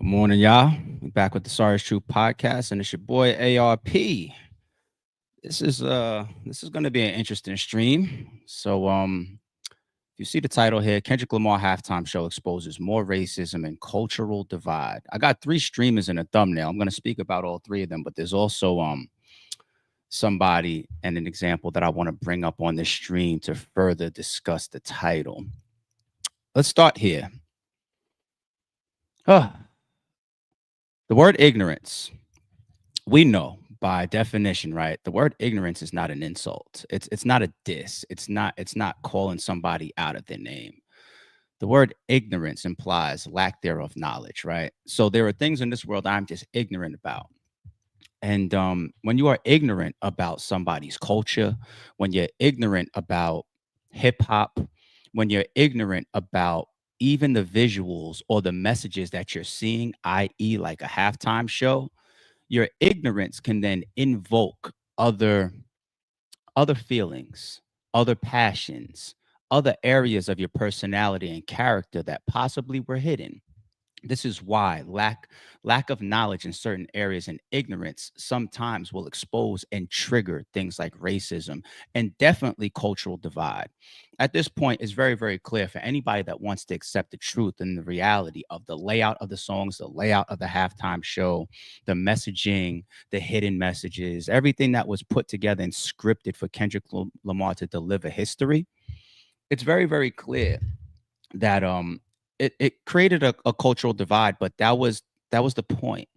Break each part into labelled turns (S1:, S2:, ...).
S1: Good morning, y'all. We back with the Sorry is True podcast, and it's your boy ARP. This is gonna be an interesting stream. If you see the title here, Kendrick Lamar halftime show exposes more racism and cultural divide. I got three streamers in a thumbnail. I'm gonna speak about all three of them, but there's also somebody and an example that I want to bring up on this stream to further discuss the title. Let's start here. Huh. The word ignorance, we know by definition, right? The word ignorance is not an insult. It's not a diss. It's not calling somebody out of their name. The word ignorance implies lack thereof knowledge, right? So there are things in this world I'm just ignorant about. And when you are ignorant about somebody's culture, when you're ignorant about hip hop, when you're ignorant about even the visuals or the messages that you're seeing, i.e., like a halftime show, your ignorance can then invoke other feelings, other passions, other areas of your personality and character that possibly were hidden. This is why lack of knowledge in certain areas and ignorance sometimes will expose and trigger things like racism and definitely cultural divide. At this point, it's very clear for anybody that wants to accept the truth and the reality of the layout of the songs, the layout of the halftime show, the messaging, the hidden messages, everything that was put together and scripted for Kendrick Lamar to deliver history. It's very clear that it created a cultural divide, but that was the point,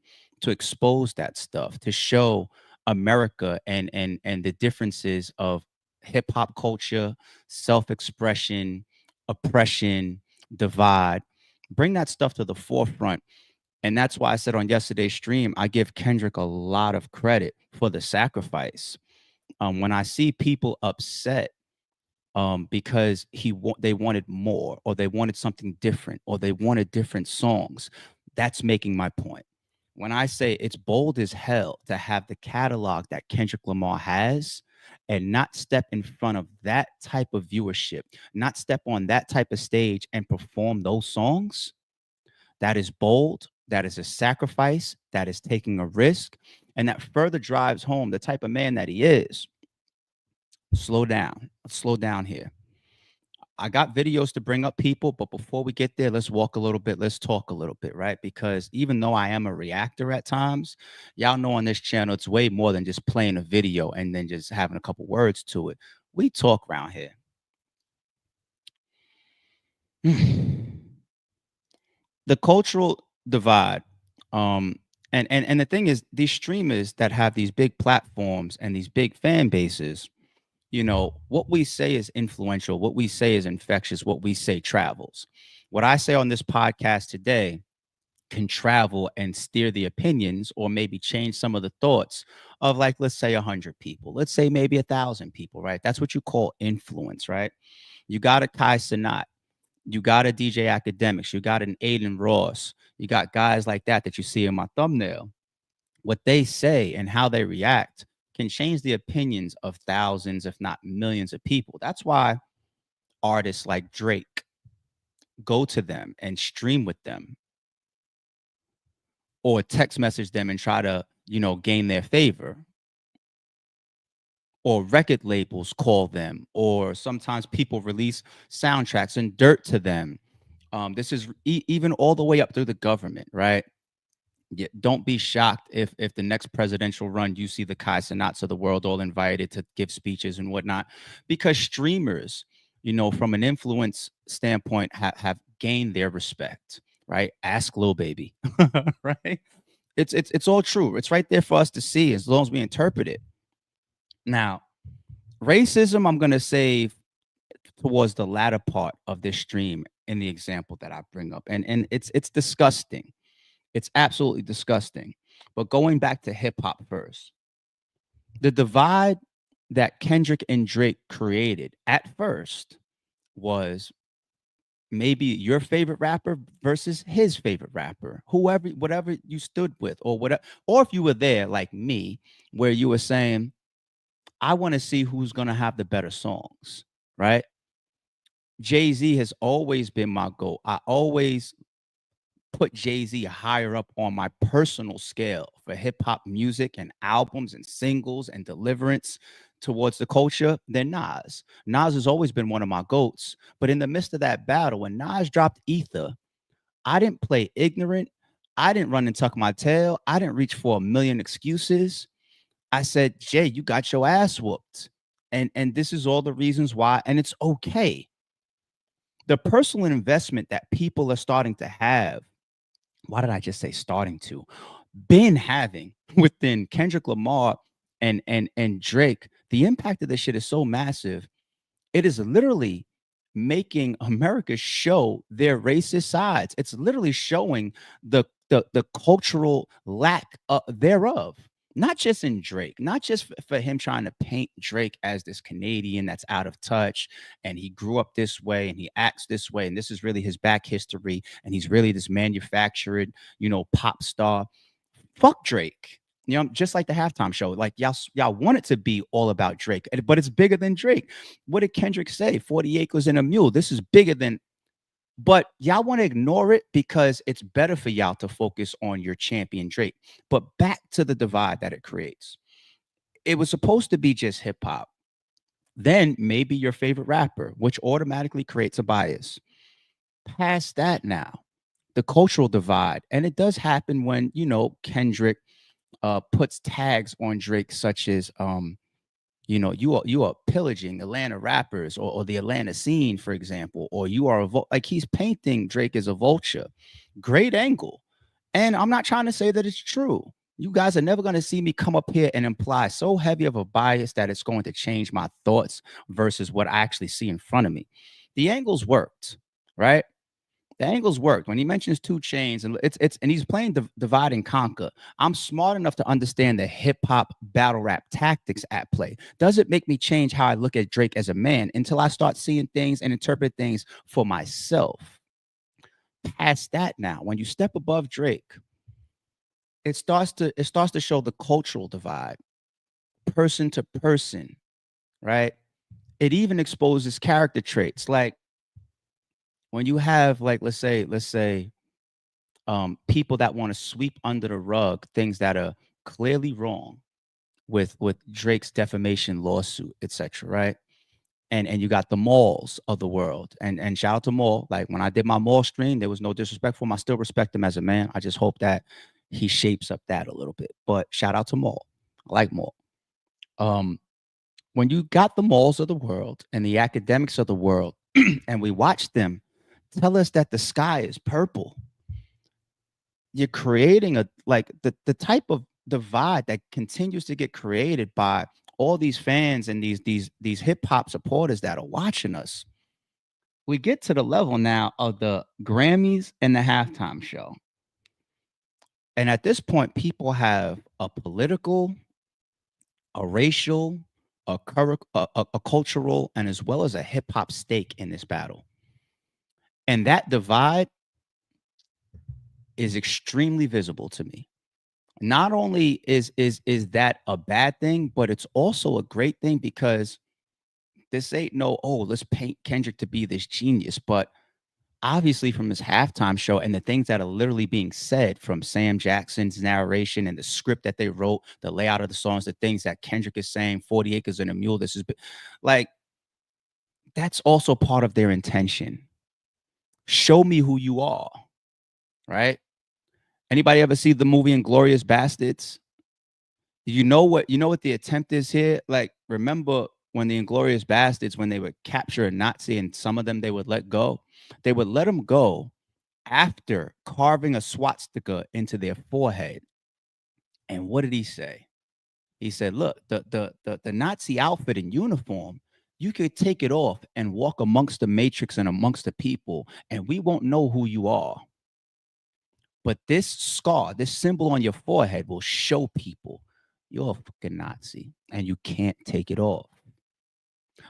S1: to expose that stuff, to show America and the differences of hip hop culture, self-expression, oppression, divide, bring that stuff to the forefront. And that's why I said on yesterday's stream, I give Kendrick a lot of credit for the sacrifice. When I see people upset because they wanted more, or they wanted something different, or they wanted different songs. That's making my point. When I say it's bold as hell to have the catalog that Kendrick Lamar has and not step in front of that type of viewership, not step on that type of stage and perform those songs, that is bold. That is a sacrifice. That is taking a risk. And that further drives home the type of man that he is. Slow down. Let's slow down here. I got videos to bring up people, but before we get there, let's walk a little bit. Let's talk a little bit, right? Because even though I am a reactor at times, y'all know on this channel, it's way more than just playing a video and then just having a couple words to it. We talk around here. The cultural divide. And the thing is, these streamers that have these big platforms and these big fan bases, what we say is influential, what we say is infectious, what we say travels. What I say on this podcast today can travel and steer the opinions, or maybe change some of the thoughts of, like, let's say 100 people, let's say maybe 1,000 people, right? That's what you call influence, right? You got a Kai Sinat, you got a DJ Academics, you got an Aiden Ross, you got guys like that you see in my thumbnail. What they say and how they react can change the opinions of thousands, if not millions of people. That's why artists like Drake go to them and stream with them, or text message them and try to, gain their favor. Or record labels call them, or sometimes people release soundtracks and dirt to them. This is even all the way up through the government, right? Yeah, don't be shocked if the next presidential run you see the Kai Cenats of the world all invited to give speeches and whatnot, because streamers, from an influence standpoint, have gained their respect, right? Ask Lil Baby, right? It's all true. It's right there for us to see as long as we interpret it. Now, racism, I'm gonna save towards the latter part of this stream in the example that I bring up, and it's disgusting. It's absolutely disgusting. But going back to hip hop first, the divide that Kendrick and Drake created at first was maybe your favorite rapper versus his favorite rapper, whoever, whatever you stood with, or whatever. Or if you were there like me, where you were saying, I want to see who's going to have the better songs, right? Jay-Z has always been my goal. I always put Jay-Z higher up on my personal scale for hip hop music and albums and singles and deliverance towards the culture than Nas. Nas has always been one of my goats, but in the midst of that battle, when Nas dropped Ether, I didn't play ignorant. I didn't run and tuck my tail. I didn't reach for a million excuses. I said, Jay, you got your ass whooped. And this is all the reasons why, and it's okay. The personal investment that people are starting to have, why did I just say starting to? Been having within Kendrick Lamar and Drake, the impact of this shit is so massive. It is literally making America show their racist sides. It's literally showing the cultural lack thereof. Not just in Drake, not just for him trying to paint Drake as this Canadian that's out of touch and he grew up this way and he acts this way and this is really his back history and he's really this manufactured, pop star. Fuck Drake. Just like the halftime show. Like y'all want it to be all about Drake, but it's bigger than Drake. What did Kendrick say? 40 acres and a mule. This is bigger than, but y'all want to ignore it because it's better for y'all to focus on your champion Drake. But back to the divide that it creates. It was supposed to be just hip hop. Then maybe your favorite rapper, which automatically creates a bias. Past that now, the cultural divide. And it does happen when, Kendrick puts tags on Drake, such as you are pillaging Atlanta rappers or the Atlanta scene, for example, or you are like he's painting Drake as a vulture. Great angle. And I'm not trying to say that it's true. You guys are never going to see me come up here and imply so heavy of a bias that it's going to change my thoughts versus what I actually see in front of me. The angles worked, right? The angles worked when he mentions 2 Chainz, and it's and he's playing divide and conquer. I'm smart enough to understand the hip hop battle rap tactics at play. Does it make me change how I look at Drake as a man until I start seeing things and interpret things for myself? Past that now, when you step above Drake, it starts to show the cultural divide, person to person, right? It even exposes character traits, like when you have, like, let's say people that want to sweep under the rug things that are clearly wrong with Drake's defamation lawsuit, etc. Right? And you got the malls of the world, and shout out to Maul. Like when I did my Maul stream, there was no disrespect for him. I still respect him as a man. I just hope that he shapes up that a little bit. But shout out to Maul. I like Maul. Um, when you got the malls of the world and the academics of the world, and we watch them tell us that the sky is purple, you're creating a like the type of divide that continues to get created by all these fans and these hip hop supporters that are watching us. We get to the level now of the Grammys and the halftime show. And at this point, people have a political, a racial, a cultural, and as well as a hip hop stake in this battle. And that divide is extremely visible to me. Not only is that a bad thing, but it's also a great thing because this ain't no, oh, let's paint Kendrick to be this genius. But obviously, from his halftime show and the things that are literally being said from Sam Jackson's narration and the script that they wrote, the layout of the songs, the things that Kendrick is saying, 40 acres and a mule, this is like, that's also part of their intention. Show me who you are, right? Anybody ever see the movie Inglorious Bastards? You know what the attempt is here? Like, remember when the Inglorious Bastards, when they would capture a Nazi and some of them they would let go, they would let them go after carving a swastika into their forehead. And what did he say? He said, "Look, the Nazi outfit and uniform, you could take it off and walk amongst the matrix and amongst the people, and we won't know who you are. But this scar, this symbol on your forehead will show people you're a fucking Nazi and you can't take it off."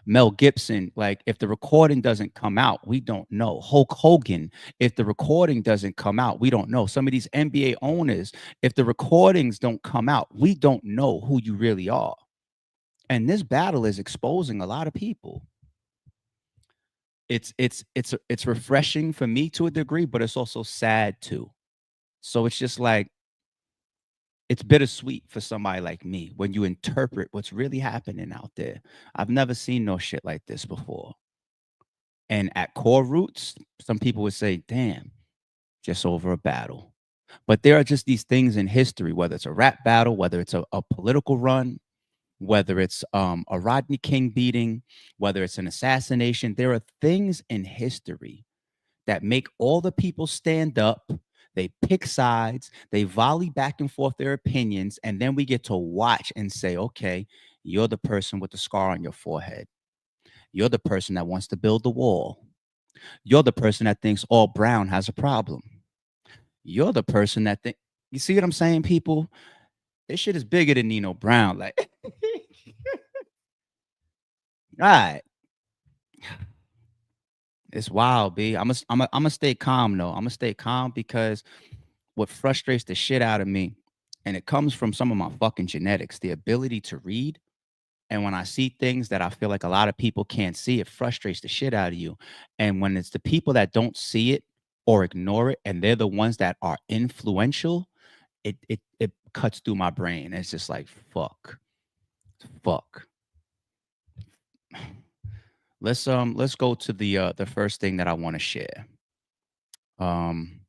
S1: Mel Gibson, like if the recording doesn't come out, we don't know. Hulk Hogan, if the recording doesn't come out, we don't know. Some of these NBA owners, if the recordings don't come out, we don't know who you really are. And this battle is exposing a lot of people. It's refreshing for me to a degree, but it's also sad too. So it's just like it's bittersweet for somebody like me when you interpret what's really happening out there. I've never seen no shit like this before. And at core roots, some people would say, damn, just over a battle. But there are just these things in history, whether it's a rap battle, whether it's a political run, whether it's a Rodney King beating, whether it's an assassination. There are things in history that make all the people stand up. They pick sides, they volley back and forth their opinions, and then we get to watch and say, okay, you're the person with the scar on your forehead. You're the person that wants to build the wall. You're the person that thinks all brown has a problem. You're the person that think you see what I'm saying, people? This shit is bigger than Nino Brown. Like, all right, it's wild, B. I'm gonna stay calm though. I'm gonna stay calm because what frustrates the shit out of me, and it comes from some of my fucking genetics, the ability to read. And when I see things that I feel like a lot of people can't see, it frustrates the shit out of you. And when it's the people that don't see it or ignore it, and they're the ones that are influential, it cuts through my brain. It's just like fuck. Let's go to the first thing that I want to share. Um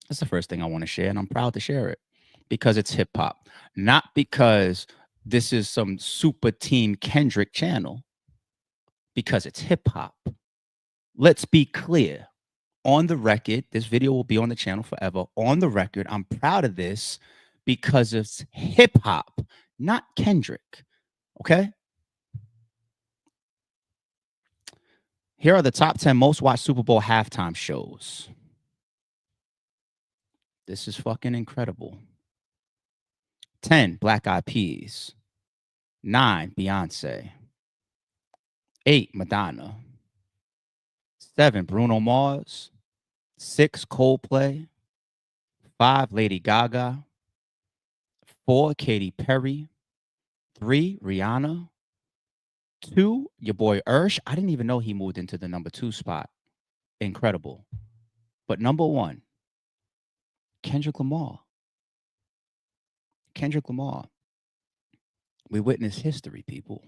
S1: that's the first thing I want to share, and I'm proud to share it because it's hip hop, not because this is some super team Kendrick channel, because it's hip hop. Let's be clear. On the record, this video will be on the channel forever. On the record, I'm proud of this because it's hip hop, not Kendrick. Okay? Here are the top 10 most watched Super Bowl halftime shows. This is fucking incredible. 10, Black Eyed Peas. 9, Beyonce. 8, Madonna. 7, Bruno Mars. 6, Coldplay. 5, Lady Gaga. 4, Katy Perry. 3, Rihanna. 2, your boy Ursh. I didn't even know he moved into the number 2 spot. Incredible. But number 1, Kendrick Lamar. Kendrick Lamar. We witness history, people.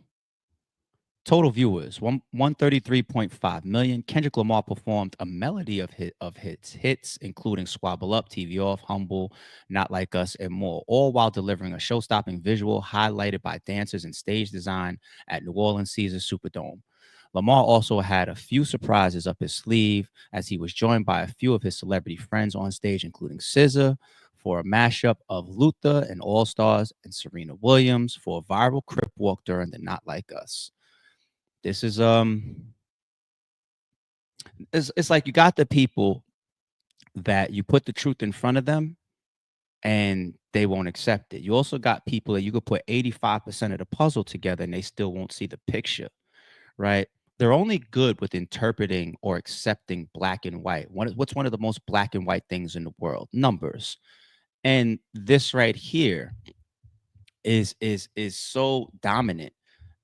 S1: Total viewers, 133.5 million. Kendrick Lamar performed a melody of hits, including Squabble Up, TV Off, Humble, Not Like Us, and more, all while delivering a show-stopping visual highlighted by dancers and stage design at New Orleans Caesars Superdome. Lamar also had a few surprises up his sleeve as he was joined by a few of his celebrity friends on stage, including SZA for a mashup of Luther and All Stars, and Serena Williams for a viral crip walk during the Not Like Us. This is it's like you got the people that you put the truth in front of them and they won't accept it. You also got people that you could put 85% of the puzzle together and they still won't see the picture, right? They're only good with interpreting or accepting black and white. What's one of the most black and white things in the world? Numbers. And this right here is so dominant,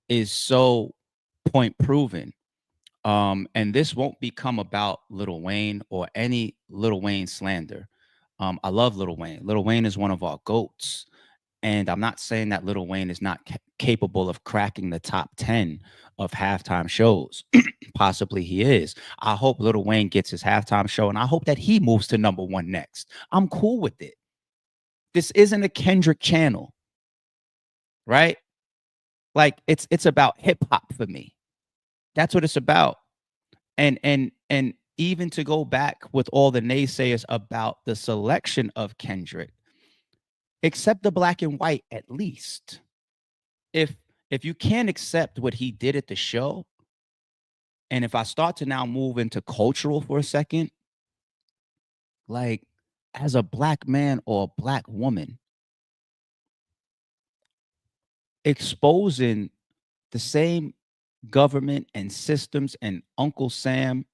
S1: is so point proven. And this won't become about Lil Wayne or any Lil Wayne slander. I love Lil Wayne. Lil Wayne is one of our goats. And I'm not saying that Lil Wayne is not capable of cracking the top 10 of halftime shows. Possibly he is. I hope Lil Wayne gets his halftime show, and I hope that he moves to number 1 next. I'm cool with it. This isn't a Kendrick channel, right? Like it's about hip hop for me. That's what it's about. And even to go back with all the naysayers about the selection of Kendrick, accept the black and white at least. If if you can't accept what he did at the show, and if I start to now move into cultural for a second, like as a black man or a black woman, exposing the same government and systems and Uncle Sam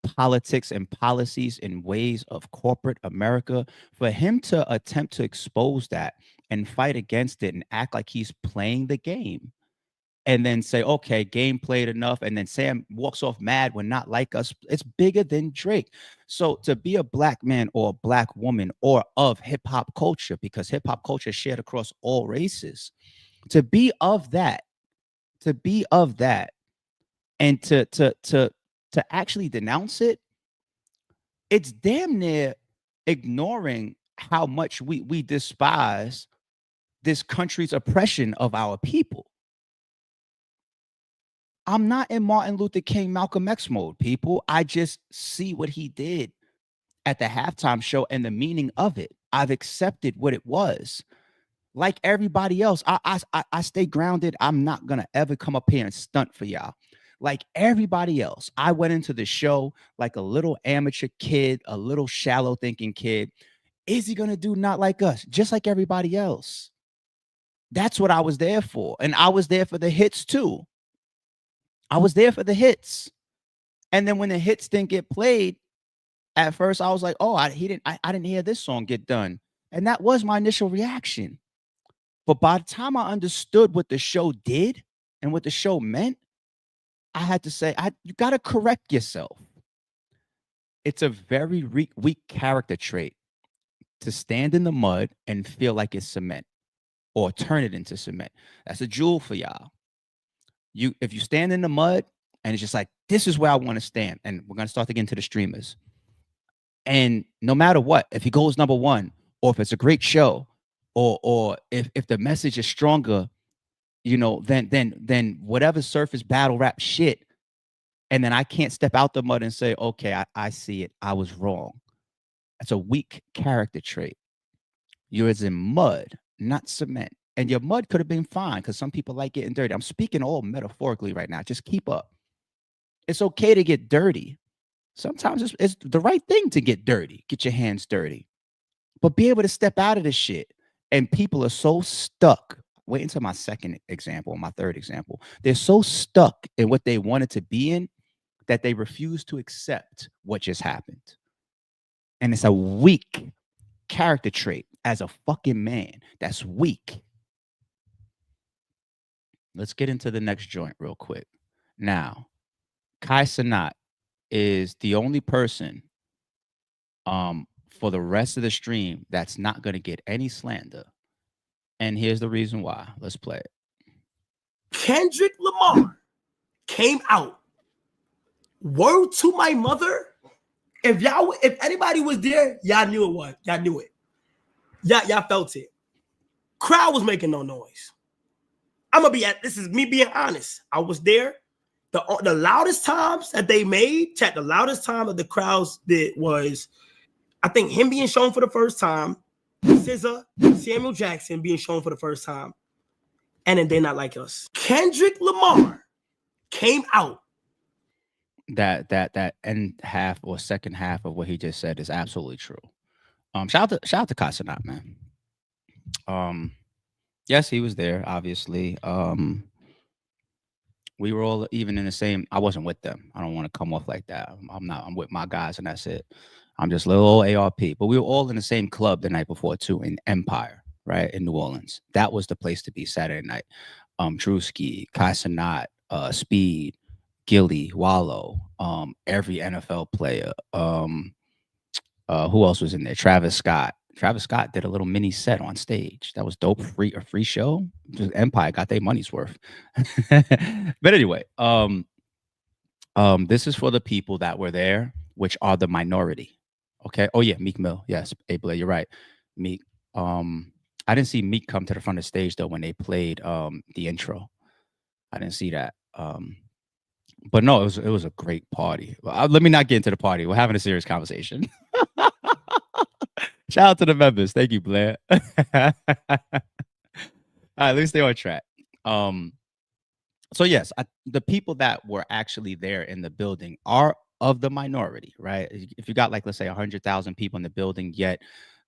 S1: politics and policies and ways of corporate America, for him to attempt to expose that and fight against it and act like he's playing the game. and then say, okay, game played enough, and then Sam walks off mad when not like us. It's bigger than Drake. So to be a black man or a black woman or of hip hop culture, because hip hop culture is shared across all races, to be of that, to be of that, and to actually denounce it, it's damn near ignoring how much we despise this country's oppression of our people. I'm not in Martin Luther King, Malcolm X mode, people. I just see what he did at the halftime show and the meaning of it. I've accepted what it was. Like everybody else, I stay grounded. I'm not gonna ever come up here and stunt for y'all. Like everybody else, I went into the show like a little amateur kid, a little shallow thinking kid. Is he gonna do not like us, just like everybody else? That's what I was there for, and I was there for the hits too. I was there for the hits. And then when the hits didn't get played, at first I was like, "Oh, I didn't hear this song get done." And that was my initial reaction. But by the time I understood what the show did and what the show meant, I had to say, you got to correct yourself. It's a very weak character trait to stand in the mud and feel like it's cement or turn it into cement. That's a jewel for y'all. If you stand in the mud and it's just like, this is where I want to stand, and we're gonna start to get into the streamers. And no matter what, if he goes number one, or if it's a great show, or if the message is stronger, then whatever surface battle rap shit, and then I can't step out the mud and say, okay, I see it. I was wrong. That's a weak character trait. Yours in mud, not cement. And your mud could have been fine because some people like getting dirty. I'm speaking all metaphorically right now. Just keep up. It's okay to get dirty. Sometimes it's the right thing to get dirty, get your hands dirty, but be able to step out of this shit. And people are so stuck. Wait until my second example, my third example. They're so stuck in what they wanted to be in that they refuse to accept what just happened. And it's a weak character trait as a fucking man. That's weak. Let's get into the next joint real quick. Now, Kai Sanat is the only person for the rest of the stream that's not going to get any slander. And here's the reason why. Let's play it.
S2: Kendrick Lamar came out. Word to my mother. If anybody was there, y'all knew it was. Y'all knew it. Y'all felt it. Crowd was making no noise. This is me being honest. I was there. The loudest times that they made, the loudest time that the crowds did was, I think, him being shown for the first time, SZA, Samuel Jackson being shown for the first time, and then They Not Like Us. Kendrick Lamar came out.
S1: That end half or second half of what he just said is absolutely true. Shout out to Casanat, man. Yes, he was there, obviously. We were all even in the same. I wasn't with them. I don't want to come off like that. I'm with my guys, and that's it. I'm just little old ARP. But we were all in the same club the night before too, in Empire, right, in New Orleans. That was the place to be Saturday night. Drewski, Casanat, Speed, Gilly, Wallow, every NFL player. Who else was in there? Travis Scott. Travis Scott did a little mini set on stage. That was dope. A free show. Just Empire got their money's worth. But anyway, this is for the people that were there, which are the minority. Okay. Oh yeah, Meek Mill. Yes, Abel, you're right. Meek. I didn't see Meek come to the front of the stage though when they played the intro. I didn't see that. But no, it was a great party. Let me not get into the party. We're having a serious conversation. Shout out to the members. Thank you, Blair. All right, let's stay on track. So yes, the people that were actually there in the building are of the minority, right? If you got like, let's say 100,000 people in the building, yet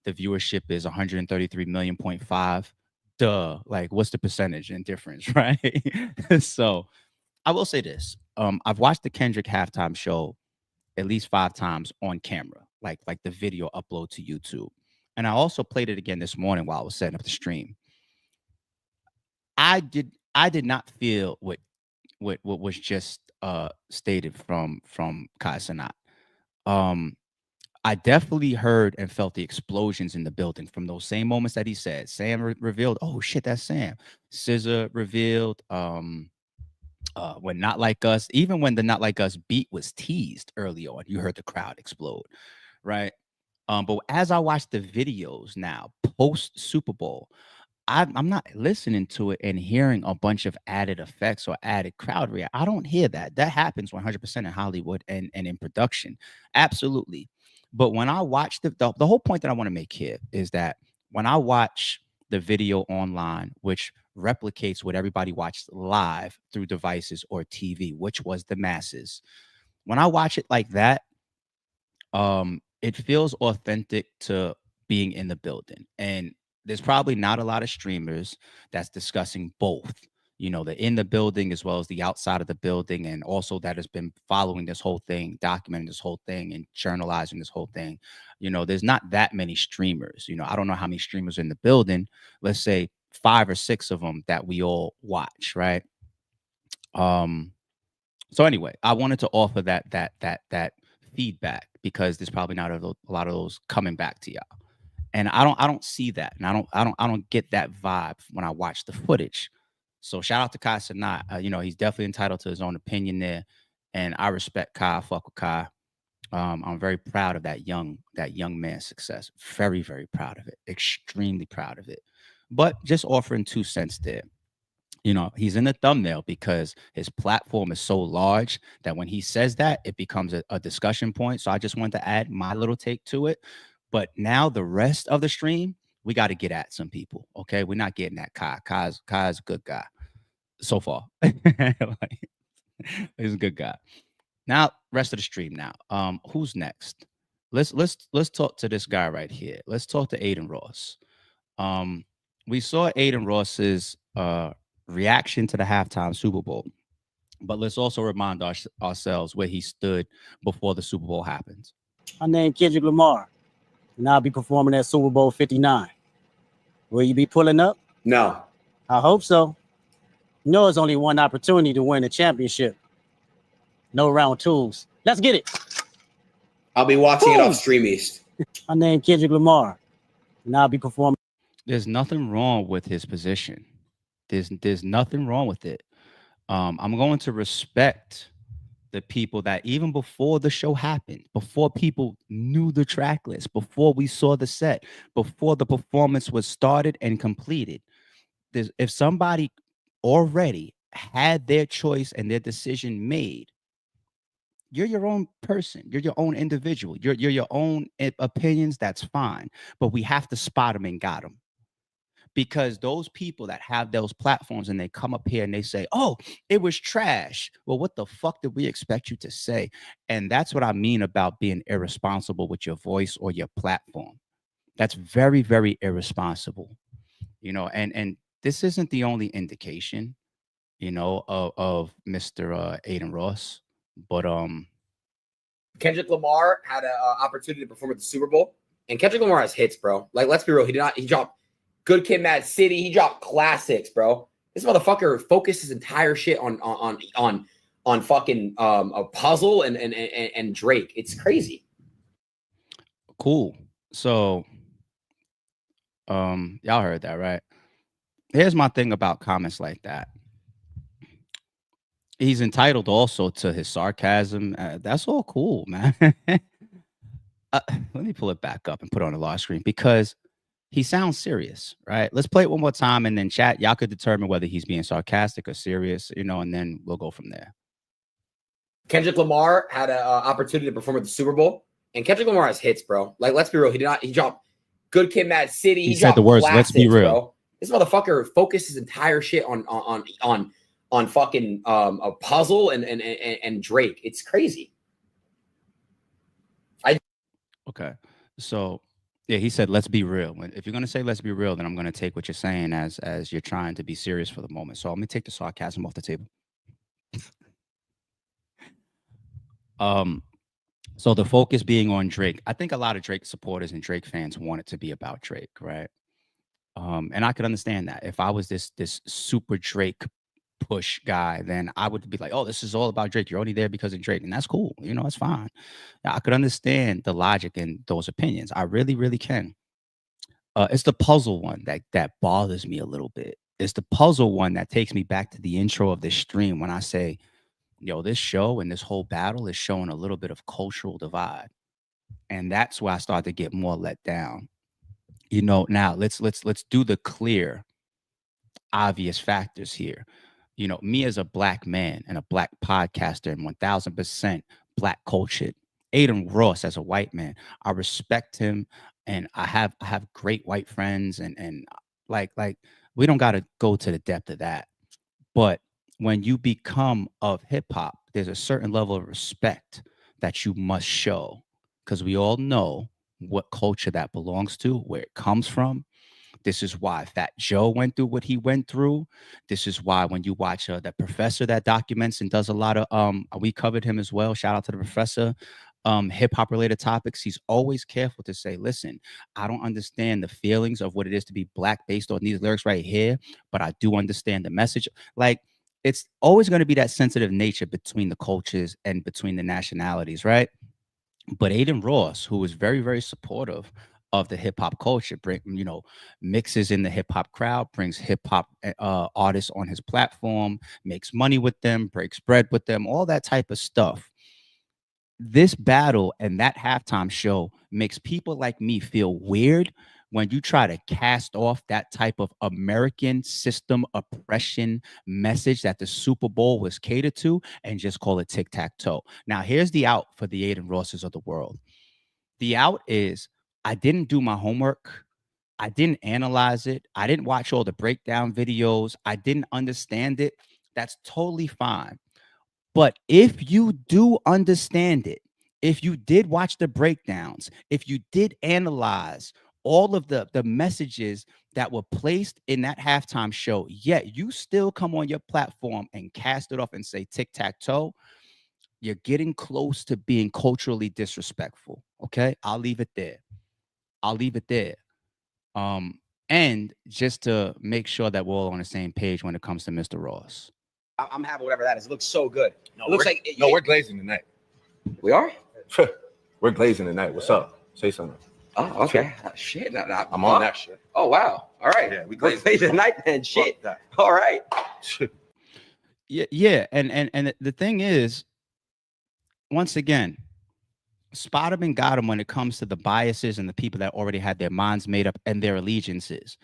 S1: the viewership is 133 million.5, duh, like what's the percentage in difference, right? So I will say this. I've watched the Kendrick halftime show at least 5 times on camera, like the video upload to YouTube. And I also played it again this morning while I was setting up the stream. I did not feel what was just stated from Kai Cenat. Um, I definitely heard and felt the explosions in the building from those same moments that he said. Sam revealed, "Oh shit, that's Sam." Scissor revealed, when Not Like Us, even when the Not Like Us beat was teased early on, you heard the crowd explode, right? But as I watch the videos now, post Super Bowl, I'm not listening to it and hearing a bunch of added effects or added crowd react. I don't hear that. That happens 100% in Hollywood and in production. Absolutely. But when I watch the whole point that I want to make here is that when I watch the video online, which replicates what everybody watched live through devices or TV, which was the masses, when I watch it like that, it feels authentic to being in the building. And there's probably not a lot of streamers that's discussing both, the in the building as well as the outside of the building, and also that has been following this whole thing, documenting this whole thing, and journalizing this whole thing. There's not that many streamers. I don't know how many streamers in the building. Let's say 5 or 6 of them that we all watch, right? Um, so anyway, I wanted to offer that feedback because there's probably not a lot of those coming back to y'all, and I don't see that, and I don't get that vibe when I watch the footage. So shout out to Kai Cenat. He's definitely entitled to his own opinion there, and I respect Kai. I fuck with Kai. I'm very proud of that young man's success. Very very proud of it. Extremely proud of it. But just offering 2 cents there. He's in the thumbnail because his platform is so large that when he says that, it becomes a discussion point. So I just wanted to add my little take to it. But now the rest of the stream, we got to get at some people. Okay. We're not getting at Kai. Kai's a good guy so far. Like, he's a good guy. Now, rest of the stream now. Who's next? Let's talk to this guy right here. Let's talk to Aiden Ross. Um, we saw Aiden Ross's reaction to the halftime Super Bowl, but let's also remind ourselves where he stood before the Super Bowl happened.
S3: My name Kendrick Lamar, and I'll be performing at Super Bowl 59. Will you be pulling up?
S4: No.
S3: I hope so. It's only one opportunity to win a championship. No round twos. Let's get it.
S4: I'll be watching it off Stream East.
S3: My name Kendrick Lamar, and I'll be performing.
S1: There's nothing wrong with his position. There's nothing wrong with it. I'm going to respect the people that even before the show happened, before people knew the track list, before we saw the set, before the performance was started and completed, if somebody already had their choice and their decision made, you're your own person. You're your own individual. You're your own opinions. That's fine. But we have to spot them and got them. Because those people that have those platforms and they come up here and they say, "Oh, it was trash." Well, what the fuck did we expect you to say? And that's what I mean about being irresponsible with your voice or your platform. That's very, very irresponsible. And this isn't the only indication, of Mr. Aiden Ross. But
S4: Kendrick Lamar had an opportunity to perform at the Super Bowl, and Kendrick Lamar has hits, bro. Like, let's be real. He dropped Good Kid, Mad City. He dropped classics, bro. This motherfucker focused his entire shit on fucking a puzzle and Drake. It's crazy.
S1: cool. So y'all heard that, right? Here's my thing about comments like that. He's entitled also to his sarcasm. That's all cool, man. Let me pull it back up and put it on the large screen because he sounds serious, right? Let's play it one more time and then chat. Y'all could determine whether he's being sarcastic or serious, and then we'll go from there.
S4: Kendrick Lamar had an opportunity to perform at the Super Bowl, and Kendrick Lamar has hits, bro. Like, let's be real. He dropped Good Kid, Mad City.
S1: He said the words, "Let's be real."
S4: Bro. This motherfucker focused his entire shit on fucking a puzzle and Drake. It's crazy.
S1: Okay. So yeah, he said, "Let's be real." If you're gonna say "let's be real," then I'm gonna take what you're saying as you're trying to be serious for the moment. So let me take the sarcasm off the table. So the focus being on Drake, I think a lot of Drake supporters and Drake fans want it to be about Drake, right? And I could understand that if I was this super Drake push guy, then I would be like, oh, this is all about Drake. You're only there because of Drake. And that's cool. You know, it's fine. I could understand the logic in those opinions. I really, really can. It's the puzzle one that bothers me a little bit. It's the puzzle one that takes me back to the intro of this stream when I say, yo, this show and this whole battle is showing a little bit of cultural divide. And that's where I start to get more let down. You know, now let's do the clear, obvious factors here. You know, me as a black man and a black podcaster and 1000% black cultured, Aiden Ross as a white man, I respect him, and I have great white friends, and like we don't got to go to the depth of that. But when you become of hip hop, there's a certain level of respect that you must show, because we all know what culture that belongs to, where it comes from. This is why Fat Joe went through what he went through. This is why when you watch that professor that documents and does a lot of we covered him as well. Shout out to the professor. Hip hop related topics. He's always careful to say, listen, I don't understand the feelings of what it is to be black based on these lyrics right here, but I do understand the message. Like, it's always going to be that sensitive nature between the cultures and between the nationalities, right? But Aiden Ross, who was very, very supportive of the hip hop culture, mixes in the hip hop crowd, brings hip hop artists on his platform, makes money with them, breaks bread with them, all that type of stuff. This battle and that halftime show makes people like me feel weird when you try to cast off that type of American system oppression message that the Super Bowl was catered to and just call it tic-tac-toe. Now, here's the out for the Aiden Rosses of the world. The out is, I didn't do my homework. I didn't analyze it. I didn't watch all the breakdown videos. I didn't understand it. That's totally fine. But if you do understand it, if you did watch the breakdowns, if you did analyze all of the messages that were placed in that halftime show, yet you still come on your platform and cast it off and say tic-tac-toe, you're getting close to being culturally disrespectful. Okay, I'll leave it there. And just to make sure that we're all on the same page when it comes to Mr. Ross.
S4: I'm having whatever that is. It looks so good.
S5: No,
S4: it looks like
S5: we're glazing tonight.
S4: We are.
S5: We're glazing tonight. What's up? Say something.
S4: Oh, okay. Shit.
S5: I'm on that shit.
S4: Oh, wow. All right.
S5: Yeah, we
S4: glazing
S5: glazing
S4: tonight, then. Shit. All right.
S1: Yeah. And the thing is, once again, spot him and got him when it comes to the biases and the people that already had their minds made up and their allegiances.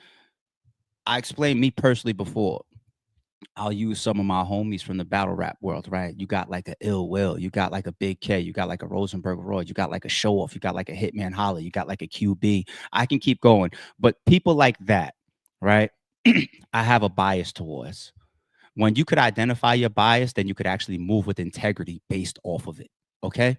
S1: I explained me personally before. I'll use some of my homies from the battle rap world, right? You got like a Ill Will, you got like a Big K, you got like a Rosenberg Roy, you got like a Show Off, you got like a Hitman Holla, you got like a QB. I can keep going, but people like that, right? I have a bias towards. When you could identify your bias, then you could actually move with integrity based off of it. Okay.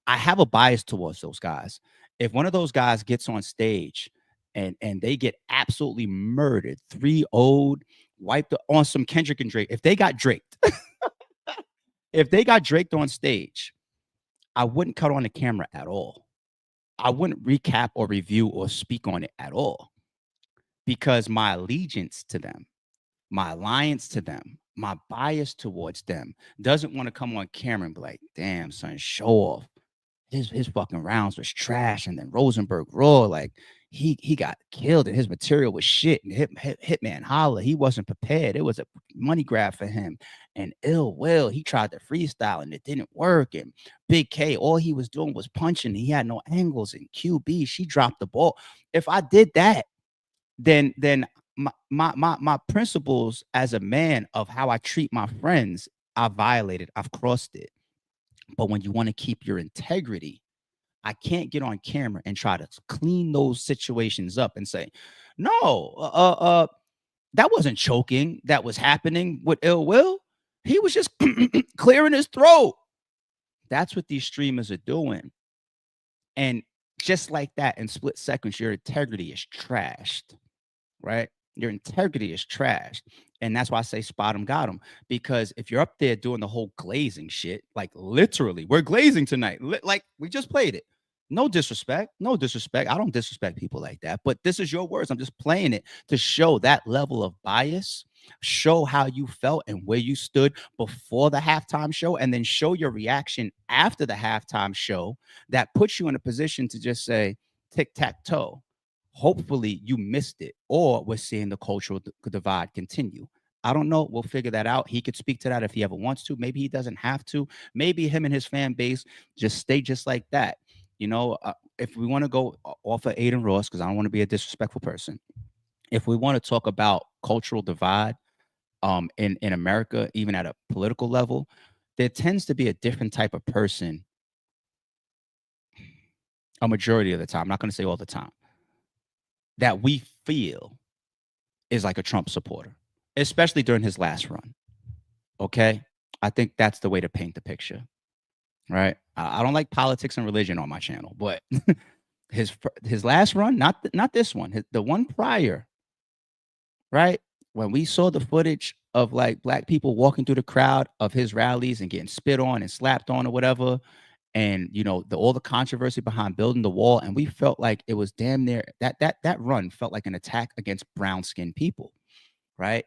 S1: I have a bias towards those guys. If one of those guys gets on stage and they get absolutely murdered, 3-0'd, wiped on some Kendrick and Drake, if they got draked, if they got draked on stage, I wouldn't cut on the camera at all. I wouldn't recap or review or speak on it at all, because my allegiance to them, my alliance to them, my bias towards them doesn't want to come on camera and be like, damn, son, Show Off. His fucking rounds was trash. And then Rosenberg Raw, like he got killed and his material was shit. And Hitman Holla, he wasn't prepared. It was a money grab for him. And Ill Will, he tried to freestyle and it didn't work. And Big K, all he was doing was punching. He had no angles. And QB, she dropped the ball. If I did that, then my principles as a man of how I treat my friends, I violated. I've crossed it. But when you want to keep your integrity, I can't get on camera and try to clean those situations up and say, no, that wasn't choking that was happening with Ill Will. He was just clearing his throat. That's what these streamers are doing. And just like that, in split seconds, your integrity is trashed, right? Your integrity is trashed. And that's why I say spot him, got him. Because if you're up there doing the whole glazing shit, like literally, we're glazing tonight. Like we just played it. No disrespect. No disrespect. I don't disrespect people like that. But this is your words. I'm just playing it to show that level of bias show how you felt and where you stood before the halftime show, and then show your reaction after the halftime show. That puts you in a position to just say tic-tac-toe. Hopefully you missed it, or we're seeing the cultural divide continue. I don't know. We'll figure that out. He could speak to that if he ever wants to. Maybe he doesn't have to. Maybe him and his fan base just stay just like that. If we want to go off of Aiden Ross, because I don't want to be a disrespectful person, if we want to talk about cultural divide in America, even at a political level, there tends to be a different type of person a majority of the time. I'm not going to say all the time, that we feel is like a Trump supporter, especially during his last run. Okay? I think that's the way to paint the picture, right? I don't like politics and religion on my channel, but his last run, not this one, the one prior, right? When we saw the footage of like black people walking through the crowd of his rallies and getting spit on and slapped on or whatever, and all the controversy behind building the wall, and we felt like it was damn near that run felt like an attack against brown-skinned people, right?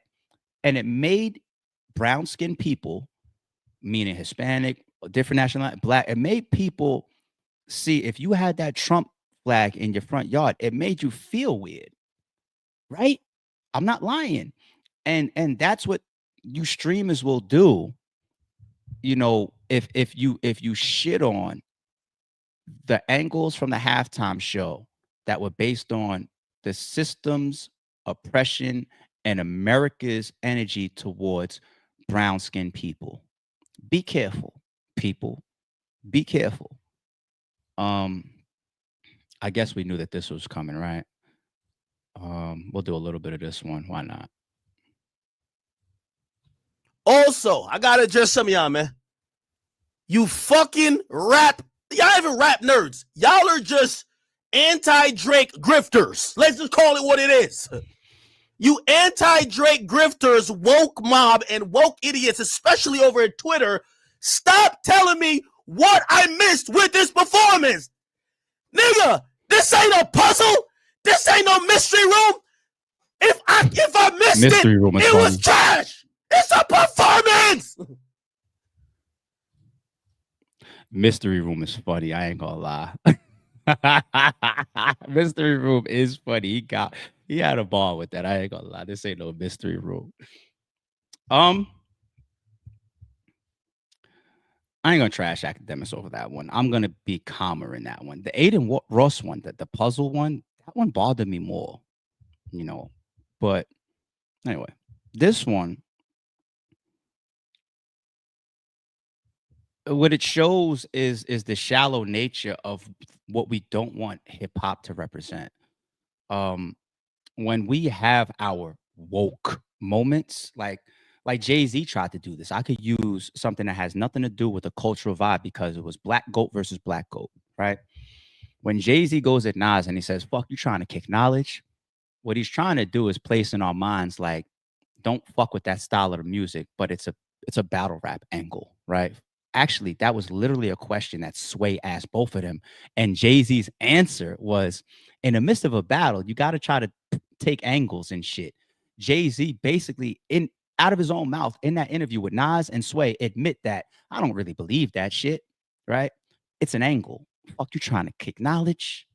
S1: And it made brown-skinned people, meaning Hispanic, different nationality, Black, it made people see, if you had that Trump flag in your front yard, it made you feel weird, right? I'm not lying. And that's what you streamers will do. If you shit on the angles from the halftime show that were based on the system's oppression and America's energy towards brown-skinned people, be careful, people. Be careful. I guess we knew that this was coming, right? We'll do a little bit of this one. Why not?
S6: Also, I gotta address some of y'all, man. You fucking rap. Y'all even rap nerds. Y'all are just anti-Drake grifters. Let's just call it what it is. You anti-Drake grifters, woke mob, and woke idiots, especially over at Twitter, stop telling me what I missed with this performance. Nigga, this ain't a puzzle. This ain't no mystery room. If I missed mystery it, it was trash. It's a performance.
S1: Mystery room is funny. I ain't gonna lie. Mystery room is funny. He had a ball with that. I ain't gonna lie. This ain't no mystery room. I ain't gonna trash academics over that one. I'm gonna be calmer in that one. The Aiden Ross one, the puzzle one, that one bothered me more, But anyway, this one, what it shows is the shallow nature of what we don't want hip hop to represent. When we have our woke moments, like Jay-Z tried to do this. I could use something that has nothing to do with the cultural vibe because it was Black Goat versus Black Goat, right? When Jay-Z goes at Nas and he says, fuck, you trying to kick knowledge? What he's trying to do is place in our minds, like, don't fuck with that style of music, but it's a battle rap angle, right? Actually, that was literally a question that Sway asked both of them. And Jay-Z's answer was, in the midst of a battle, you got to try to take angles and shit. Jay-Z basically, out of his own mouth in that interview with Nas and Sway, admit that I don't really believe that shit, right? It's an angle. Fuck, you trying to kick knowledge,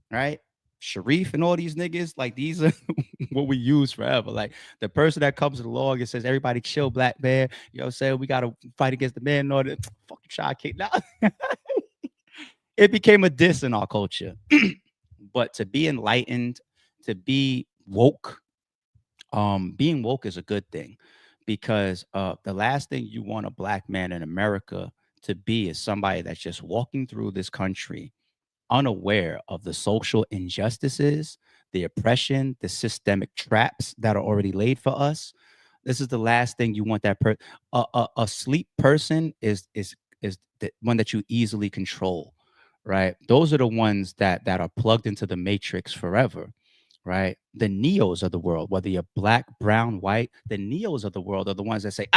S1: right? Sharif and all these niggas, like, these are what we use forever. Like, the person that comes along and says, everybody chill, black man, say we got to fight against the man in order. Fuck, you try to kick knowledge. It became a diss in our culture. But to be enlightened, to be woke, being woke is a good thing, because the last thing you want a black man in America to be is somebody that's just walking through this country unaware of the social injustices, the oppression, the systemic traps that are already laid for us. This is the last thing you want. That a sleep person is the one that you easily control, right? Those are the ones that are plugged into the matrix forever, right? The neos of the world, whether you're black, brown, white, the neos of the world are the ones that say,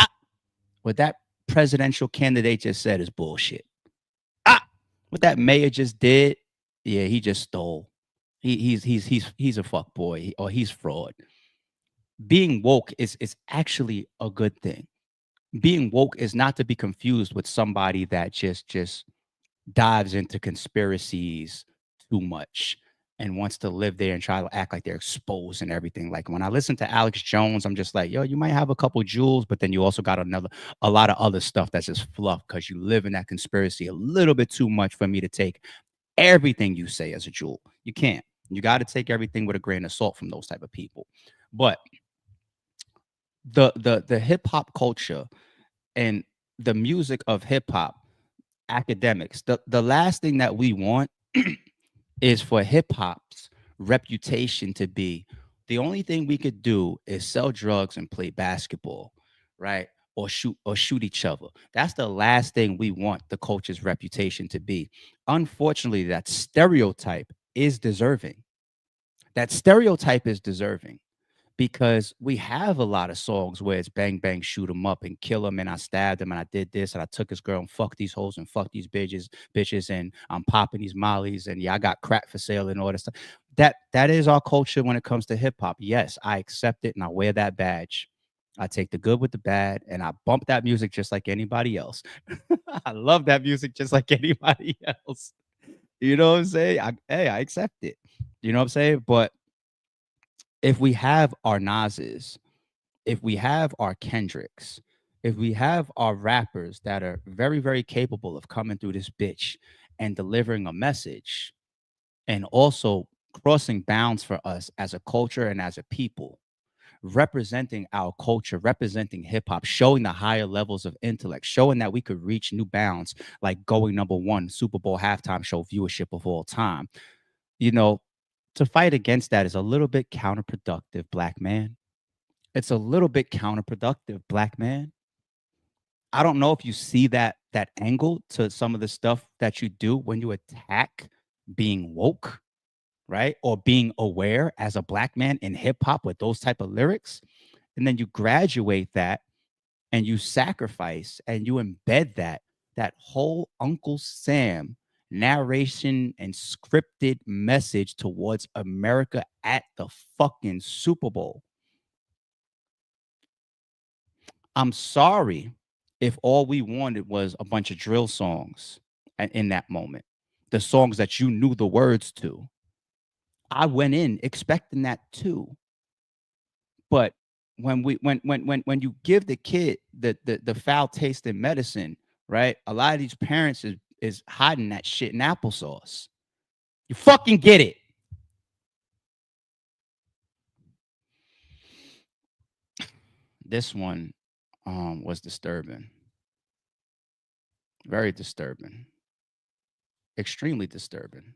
S1: what that presidential candidate just said is bullshit. What that mayor just did, yeah, he just stole. He's a fuck boy, or he's fraud. being woke is actually a good thing. Being woke is not to be confused with somebody that just dives into conspiracies too much and wants to live there and try to act like they're exposed and everything. Like when I listen to Alex Jones, I'm just like, yo, you might have a couple jewels, but then you also got a lot of other stuff that's just fluff because you live in that conspiracy a little bit too much for me to take everything you say as a jewel. You can't. You got to take everything with a grain of salt from those type of people. But the hip hop culture and the music of hip hop academics, the last thing that we want is for hip hop's reputation to be the only thing we could do is sell drugs and play basketball, right? Or shoot each other. That's the last thing we want the culture's reputation to be. Unfortunately, that stereotype is deserving. That stereotype is deserving because we have a lot of songs where it's bang bang shoot him up and kill him and I stabbed him and I did this and I took his girl and fuck these hoes and fuck these bitches and I'm popping these mollies and yeah I got crack for sale and all that stuff. That is our culture when it comes to hip hop. Yes, I accept it and I wear that badge. I take the good with the bad and I bump that music just like anybody else. I love that music just like anybody else. You know what I'm saying? I accept it. You know what I'm saying? But if we have our Nas's, if we have our Kendricks, if we have our rappers that are very, very capable of coming through this bitch and delivering a message and also crossing bounds for us as a culture and as a people, representing our culture, representing hip hop, showing the higher levels of intellect, showing that we could reach new bounds, like going #1 Super Bowl halftime show viewership of all time. You know, to fight against that is a little bit counterproductive, black man. It's a little bit counterproductive, black man. I don't know if you see that angle to some of the stuff that you do when you attack being woke, right? Or being aware as a black man in hip hop with those type of lyrics. And then you graduate that and you sacrifice and you embed that whole Uncle Sam narration and scripted message towards America at the fucking Super Bowl. I'm sorry if all we wanted was a bunch of drill songs in that moment, the songs that you knew the words to. I went in expecting that too. But when you give the kid the foul taste in medicine, right? A lot of these parents is hiding that shit in applesauce. You fucking get it. This one was disturbing. Very disturbing. Extremely disturbing.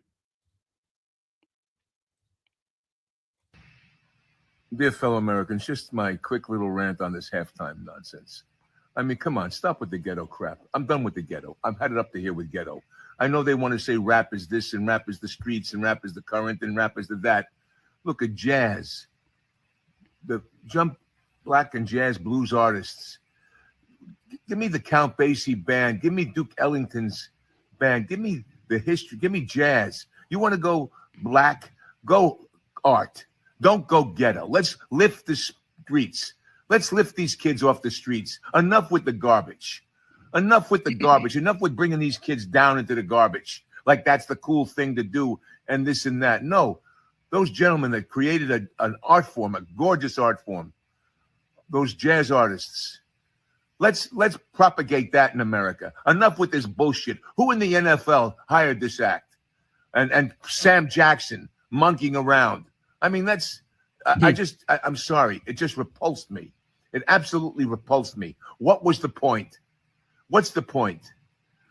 S7: Dear fellow Americans, just my quick little rant on this halftime nonsense. I mean, come on, stop with the ghetto crap. I'm done with the ghetto. I've had it up to here with ghetto. I know they want to say rap is this and rap is the streets and rap is the current and rap is the that. Look at jazz. The jump black and jazz blues artists. Give me the Count Basie band. Give me Duke Ellington's band. Give me the history. Give me jazz. You want to go black? Go art. Don't go ghetto. Let's lift the streets. Let's lift these kids off the streets. Enough with the garbage. Enough with the garbage. Enough with bringing these kids down into the garbage. Like that's the cool thing to do and this and that. No, those gentlemen that created an art form, a gorgeous art form, those jazz artists, let's propagate that in America. Enough with this bullshit. Who in the NFL hired this act? And Sam Jackson monkeying around. I mean, I'm sorry. It just repulsed me. It absolutely repulsed me. What was the point? What's the point?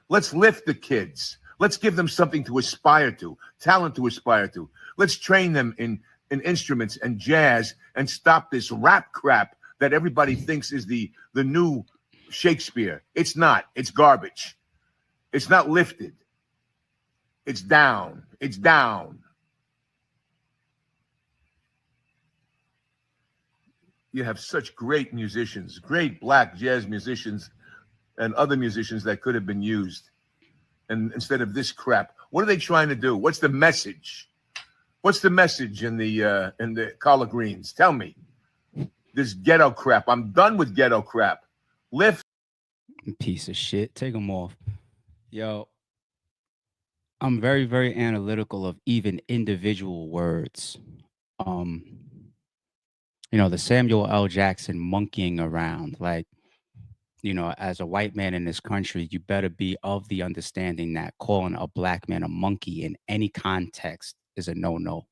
S7: Let's lift the kids. Let's give them something to aspire to, talent to aspire to. Let's train them in instruments and jazz and stop this rap crap that everybody thinks is the new Shakespeare. It's not. It's garbage. It's not lifted. It's down. It's down. You have such great musicians, great black jazz musicians and other musicians that could have been used. And instead of this crap, what are they trying to do? What's the message? What's the message in the collard greens? Tell me. this ghetto crap. I'm done with ghetto crap. Lift.
S1: Piece of shit. Take them off. Yo, I'm very, very analytical of even individual words. Um, the Samuel L. Jackson monkeying around, like, as a white man in this country, you better be of the understanding that calling a black man a monkey in any context is a no-no.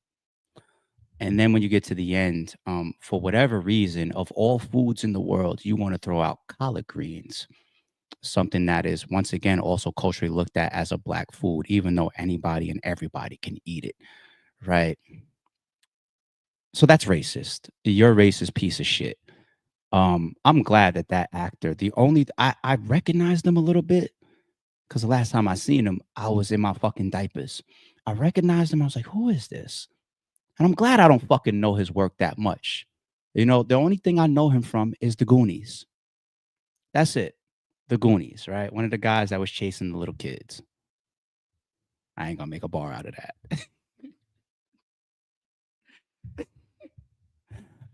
S1: And then when you get to the end, for whatever reason, of all foods in the world, you want to throw out collard greens, something that is once again also culturally looked at as a black food, even though anybody and everybody can eat it, right? So that's racist. You're a racist piece of shit. I'm glad that actor, I recognized him a little bit because the last time I seen him, I was in my fucking diapers. I recognized him. I was like, who is this? And I'm glad I don't fucking know his work that much. The only thing I know him from is The Goonies. That's it. The Goonies, right? One of the guys that was chasing the little kids. I ain't gonna make a bar out of that.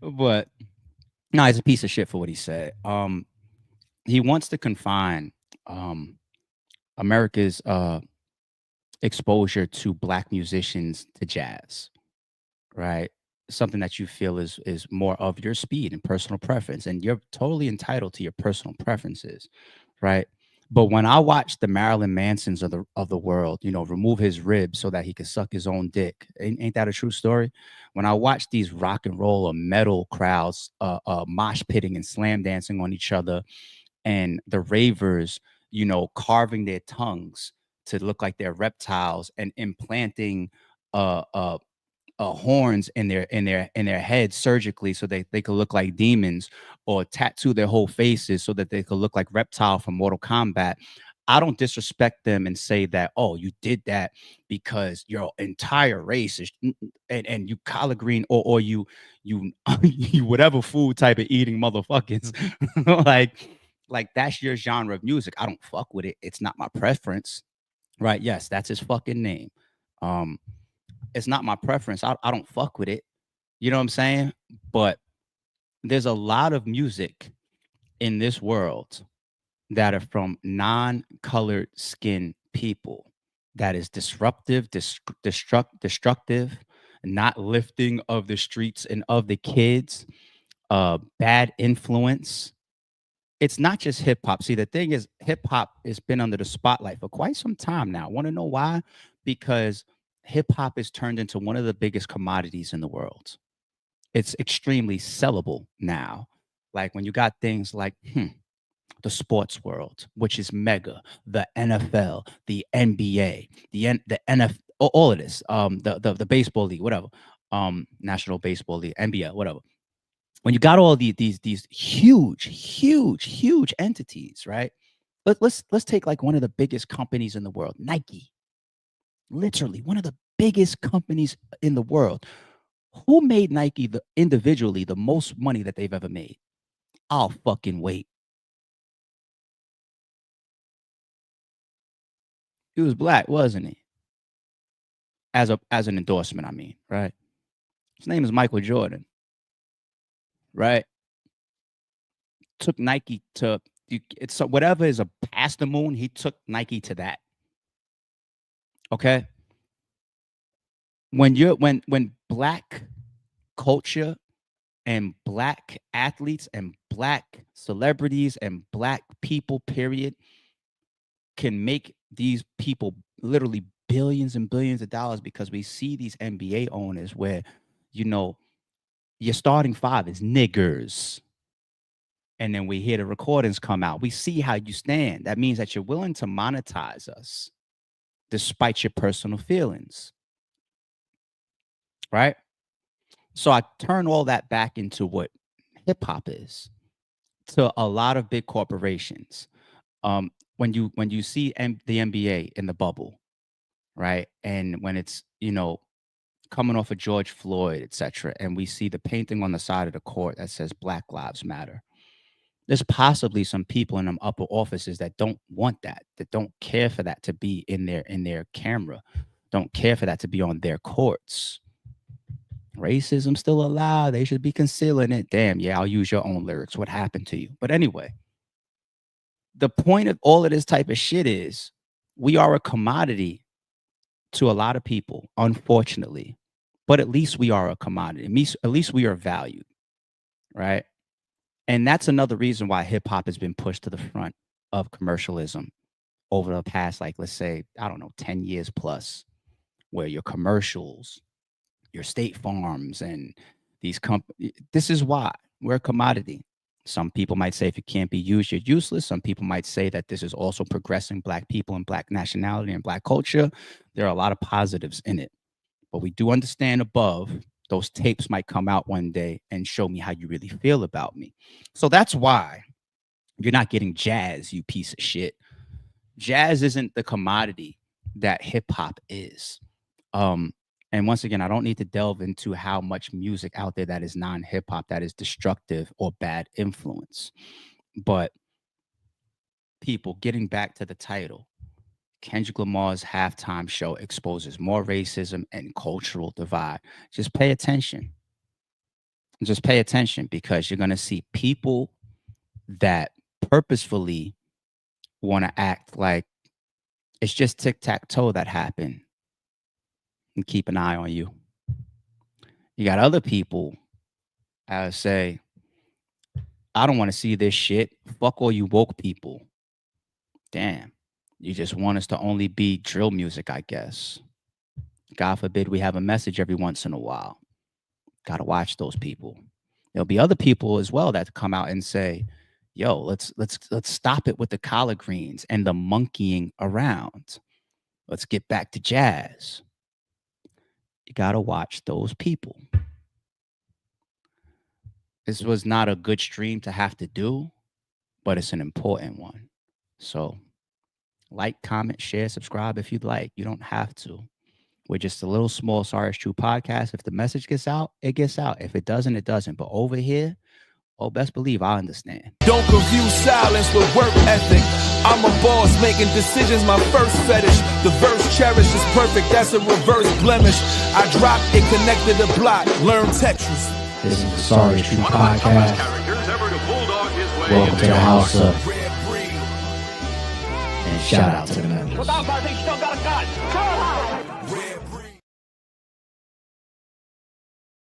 S1: But no, he's a piece of shit for what he said. He wants to confine America's exposure to black musicians to jazz, right? Something that you feel is more of your speed and personal preference, and you're totally entitled to your personal preferences, right? But when I watch the Marilyn Mansons of the world, remove his ribs so that he could suck his own dick, ain't that a true story? When I watch these rock and roll or metal crowds mosh pitting and slam dancing on each other, and the ravers, carving their tongues to look like they're reptiles and implanting horns in their heads surgically so they could look like demons, or tattoo their whole faces so that they could look like Reptile from Mortal Kombat. I don't disrespect them and say that, oh, you did that because your entire race is and you collard green or you you whatever food type of eating motherfuckers like that's your genre of music. I don't fuck with it. It's not my preference, right? Yes, that's his fucking name. It's not my preference. I don't fuck with it. You know what I'm saying? But there's a lot of music in this world that are from non-colored skin people that is disruptive, destructive, not lifting of the streets and of the kids, bad influence. It's not just hip hop. See, the thing is, hip hop has been under the spotlight for quite some time now. Want to know why? Because hip hop is turned into one of the biggest commodities in the world. It's extremely sellable now. Like when you got things like the sports world, which is mega, the NFL, the NBA, the NFL, all of this, the baseball league, whatever, National Baseball League, NBA, whatever. When you got all these huge entities, right? Let's take like one of the biggest companies in the world, Nike. Literally one of the biggest companies in the world. Who made Nike individually the most money that they've ever made? I'll fucking wait. He was black, wasn't he? As an endorsement, I mean, right? His name is Michael Jordan, right? Took Nike to it's whatever is a past the moon. He took Nike to that. Okay. When black culture and black athletes and black celebrities and black people, period, can make these people literally billions and billions of dollars, because we see these NBA owners where, your starting five is niggers. And then we hear the recordings come out. We see how you stand. That means that you're willing to monetize us despite your personal feelings. Right? So I turn all that back into what hip hop is to a lot of big corporations. When you see the NBA in the bubble, right? And when it's, coming off of George Floyd, etc., and we see the painting on the side of the court that says Black Lives Matter. There's possibly some people in them upper offices that don't want that don't care for that to be in their camera, don't care for that to be on their courts. racism still allowed? They should be concealing it. Damn, yeah, I'll use your own lyrics. What happened to you? But anyway, the point of all of this type of shit is we are a commodity to a lot of people, unfortunately. But at least we are a commodity. At least we are valued, right? And that's another reason why hip hop has been pushed to the front of commercialism over the past, like, let's say, I don't know, 10 years plus, where your commercials, your State Farms, and these companies, this is why we're a commodity. Some people might say if it can't be used, you're useless. Some people might say that this is also progressing Black people and Black nationality and Black culture. There are a lot of positives in it. But we do understand above, those tapes might come out one day and show me how you really feel about me. So that's why you're not getting jazz, you piece of shit. Jazz isn't the commodity that hip hop is. And once again, I don't need to delve into how much music out there that is non-hip hop that is destructive or bad influence. But people, getting back to the title, Kendrick Lamar's halftime show exposes more racism and cultural divide. Just pay attention. Just pay attention, because you're going to see people that purposefully want to act like it's just tic-tac-toe that happened and keep an eye on you. You got other people that say, I don't want to see this shit. Fuck all you woke people. Damn. You just want us to only be drill music, I guess. God forbid we have a message every once in a while. Got to watch those people. There'll be other people as well that come out and say, yo, let's stop it with the collard greens and the monkeying around. Let's get back to jazz. You got to watch those people. This was not a good stream to have to do, but it's an important one. So like, comment, share, subscribe if you'd like. You don't have to. We're just a little small Sorry It's True podcast. If the message gets out, it gets out. If it doesn't, it doesn't. But over here, oh, best believe I understand.
S8: Don't confuse silence with work ethic. I'm a boss making decisions, my first fetish. The verse cherished is perfect, that's a reverse blemish. I dropped it, connected the block, learn Tetris.
S1: This is the Sorry It's True podcast. Welcome to the house of. And shout out to the members.
S8: Red